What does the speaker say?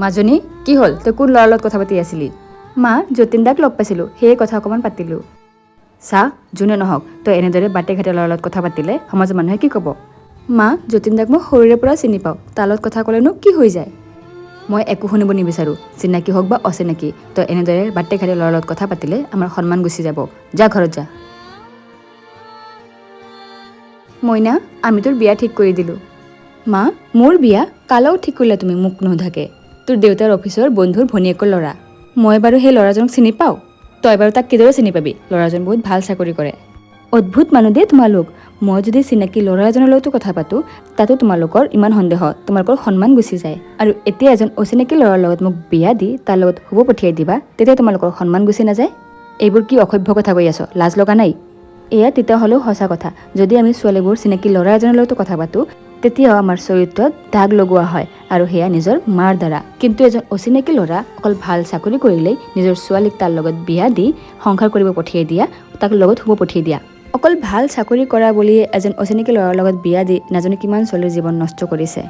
মাজনী কি হ'ল তই কোন ল'ৰাৰ লগত কথা পাতি আছিলি মা যতীন দাক লগ পাইছিলোঁ সেয়ে কথা অকণমান পাতিলোঁ চা যোনে নহওক তই এনেদৰে বাটে ঘাটে ল'ৰাৰ লগত কথা পাতিলে সমাজৰ মানুহে কি ক'ব মা যতীন দাক মই সৰুৰে পৰা চিনি পাওঁ তাৰ লগত কথা ক'লেনো কি হৈ যায় মই একো শুনিব নিবিচাৰোঁ চিনাকি হওক বা অচিনাকি তই এনেদৰে বাটে ঘাটে ল'ৰাৰ লগত কথা পাতিলে আমাৰ সন্মান গুচি যাব যা ঘৰত যা মইনা আমি তোৰ বিয়া ঠিক কৰি দিলোঁ মা মোৰ বিয়া কালাও ঠিক কৰিলা তুমি মোক নোধাকে তোৰ দেউতাৰ অফিচৰ বন্ধুৰ ভনীয়েকৰ ল'ৰা মই বাৰু সেই ল'ৰাজনক চিনি পাওঁ তই বাৰু তাক কিদৰে চিনি পাবি ল'ৰাজন বহুত ভাল চাকৰি কৰে অদ্ভুত মানুহ দেই তোমালোক মই যদি চিনাকি ল'ৰা এজনৰ লগতো কথা পাতোঁ তাতো তোমালোকৰ ইমান সন্দেহ তোমালোকৰ সন্মান গুচি যায় আৰু এতিয়া এজন অচিনাকি ল'ৰাৰ লগত মোক বিয়া দি তাৰ লগত শুব পঠিয়াই দিবা তেতিয়া তোমালোকৰ সন্মান গুচি নাযায় এইবোৰ কি অসভ্য কথা কৈ আছ লাজ লগা নাই এয়া তেতিয়াহ'লেও সঁচা কথা যদি আমি ছোৱালীবোৰ চিনাকি ল'ৰা এজনৰ লগতো কথা পাতোঁ তেতিয়াও আমাৰ চৰিত্ৰত দাগ লগোৱা হয় আৰু সেয়া নিজৰ মাৰ দ্বাৰা কিন্তু এজন অচিনাকি ল'ৰা অকল ভাল চাকৰি কৰিলেই নিজৰ ছোৱালীক তাৰ লগত বিয়া দি সংসাৰ কৰিব পঠিয়াই দিয়া তাক লগত শুব পঠিয়াই দিয়া অকল ভাল চাকৰি কৰা বুলি এজন অচিনাকি ল'ৰাৰ লগত বিয়া দি নাজানো কিমান ছোৱালীৰ জীৱন নষ্ট কৰিছে